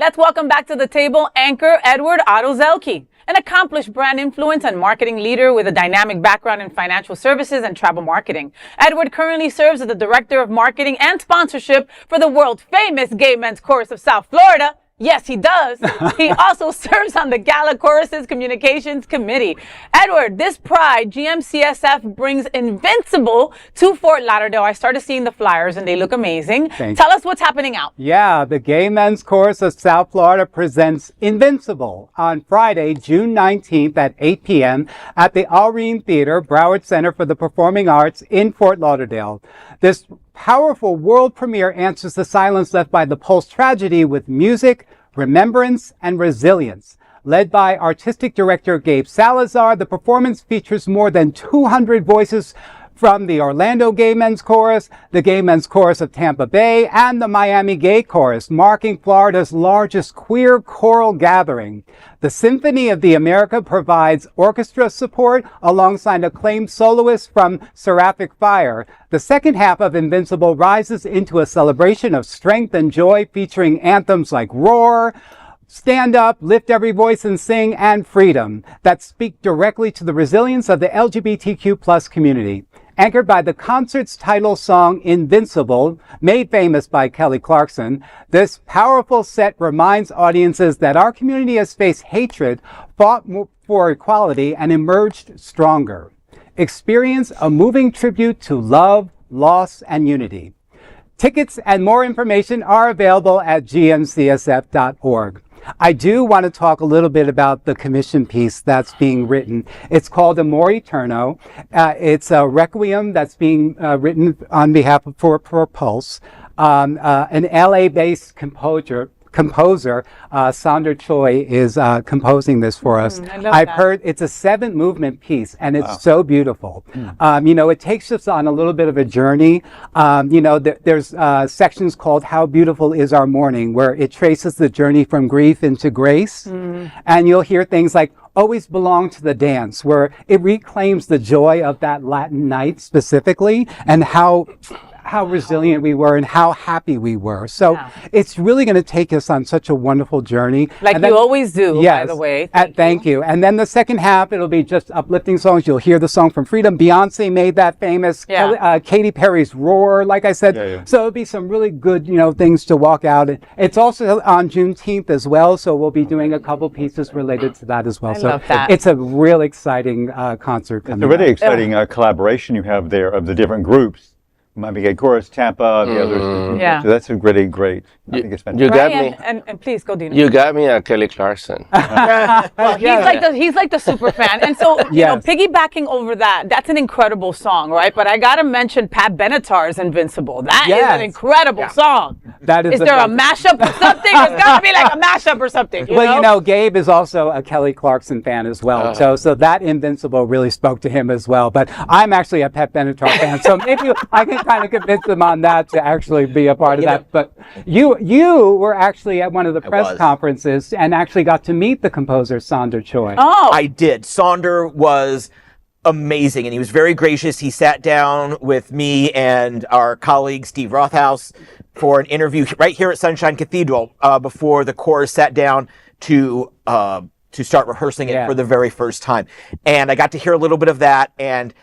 Let's welcome back to the table anchor Edward Otto Zielke, an accomplished brand influence and marketing leader with a dynamic background in financial services and travel marketing. Edward currently serves as the Director of Marketing and Sponsorship for the world-famous Gay Men's Chorus of South Florida. Yes, he does. He also serves on the Gala Chorus's Communications Committee. Edward, this Pride, GMCSF brings Invincible to Fort Lauderdale. I started seeing the flyers and they look amazing. Tell us what's happening out. Yeah, the Gay Men's Chorus of South Florida presents Invincible on Friday, June 19th at 8 p.m. at the Alreen Theater, Broward Center for the Performing Arts in Fort Lauderdale. This powerful world premiere answers the silence left by the Pulse tragedy with music, remembrance, and resilience. Led by artistic director Gabe Salazar, the performance features more than 200 voices from the Orlando Gay Men's Chorus, the Gay Men's Chorus of Tampa Bay, and the Miami Gay Chorus, marking Florida's largest queer choral gathering. The Symphony of the America provides orchestra support alongside acclaimed soloists from Seraphic Fire. The second half of Invincible rises into a celebration of strength and joy, featuring anthems like Roar, Stand Up, Lift Every Voice and Sing, and Freedom that speak directly to the resilience of the LGBTQ+ community. Anchored by the concert's title song, Invincible, made famous by Kelly Clarkson, this powerful set reminds audiences that our community has faced hatred, fought for equality, and emerged stronger. Experience a moving tribute to love, loss, and unity. Tickets and more information are available at gmcsf.org. I do want to talk a little bit about the commission piece that's being written. It's called Amor Eterno. It's a Requiem that's being written on behalf of for Pulse. An LA-based composer, Sandra Choi, is composing this for us. I've heard it's a 7-movement piece, and it's so beautiful. It takes us on a little bit of a journey. There's sections called How Beautiful Is Our Morning, where it traces the journey from grief into grace. And you'll hear things like Always Belong to the Dance, where it reclaims the joy of that Latin night specifically, and how resilient we were and how happy we were. So it's really going to take us on such a wonderful journty. Like you always do, yes, by the way. Thank you. And then the second half, it'll be just uplifting songs. You'll hear the song from Freedom. Beyonce made that famous. Katy Perry's Roar, like I said. So it'll be some really good, things to walk out. It's also on Juneteenth as well. So we'll be doing a couple pieces related to that as well. I love that. It's a real exciting concert. It's a really exciting collaboration you have there of the different groups. Miami Gay Chorus, Tampa, the others. So that's a really great. I think it's fantastic. You got me. And please go, Dino. You got me at Kelly Clarkson. Well, he's like the super fan. And so, piggybacking over that's an incredible song, right? But I got to mention Pat Benatar's Invincible. That is an incredible song. That is there a mashup or something? There's got to be like a mashup or something. Gabe is also a Kelly Clarkson fan as well. So that Invincible really spoke to him as well. But I'm actually a Pat Benatar fan. So maybe I can kind of convince them on that to actually be a part of that. But you were actually at one of the press conferences and actually got to meet the composer, Sandra Choi. Oh, I did. Sandra was amazing, and he was very gracious. He sat down with me and our colleague Steve Rothaus for an interview right here at Sunshine Cathedral before the chorus sat down to start rehearsing it for the very first time. And I got to hear a little bit of that, and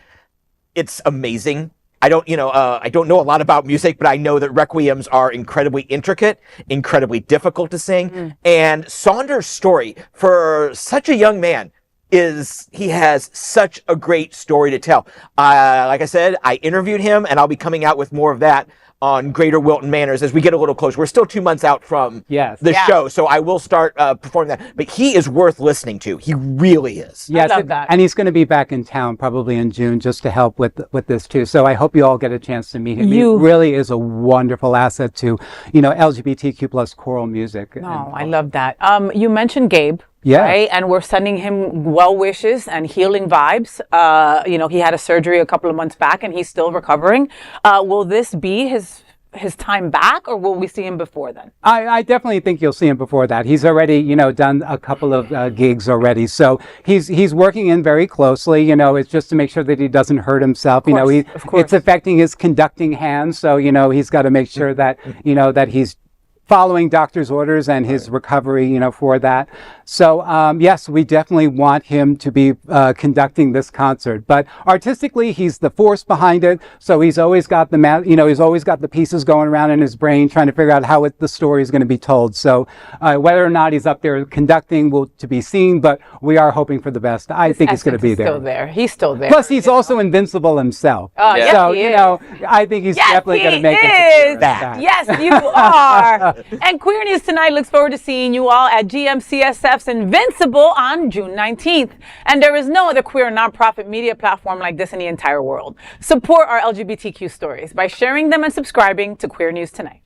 it's amazing. I don't know a lot about music, but I know that requiems are incredibly intricate, incredibly difficult to sing. And Sandra's story, for such a young man, he has such a great story to tell. Like I said, I interviewed him, and I'll be coming out with more of that on Greater Wilton Manors as we get a little closer. We're still 2 months out from the show, so I will start performing that. But he is worth listening to. He really is. Yes, I love that. And he's going to be back in town probably in June just to help with this too. So I hope you all get a chance to meet him. He really is a wonderful asset to, LGBTQ+ choral music. I love that. You mentioned Gabe. Yeah. Right? And we're sending him well wishes and healing vibes. He had a surgery a couple of months back and he's still recovering. Will this be his time back, or will we see him before then? I definitely think you'll see him before that. He's already, done a couple of gigs already. So he's working in very closely, it's just to make sure that he doesn't hurt himself. Of course. It's affecting his conducting hands. So, he's got to make sure that, that he's following doctor's orders and his recovery, for that. So, yes, we definitely want him to be conducting this concert. But artistically, he's the force behind it. So he's always got he's always got the pieces going around in his brain, trying to figure out how the story is going to be told. So whether or not he's up there conducting will to be seen, but we are hoping for the best. I think he's going to be there. Still there. He's still there. Plus, he's also invincible himself. Oh, yes, so, he is. I think he's Yes, definitely going to make he it. is. Yes, you are. And Queer News Tonight looks forward to seeing you all at GMCSF's Invincible on June 19th. And there is no other queer nonprofit media platform like this in the entire world. Support our LGBTQ stories by sharing them and subscribing to Queer News Tonight.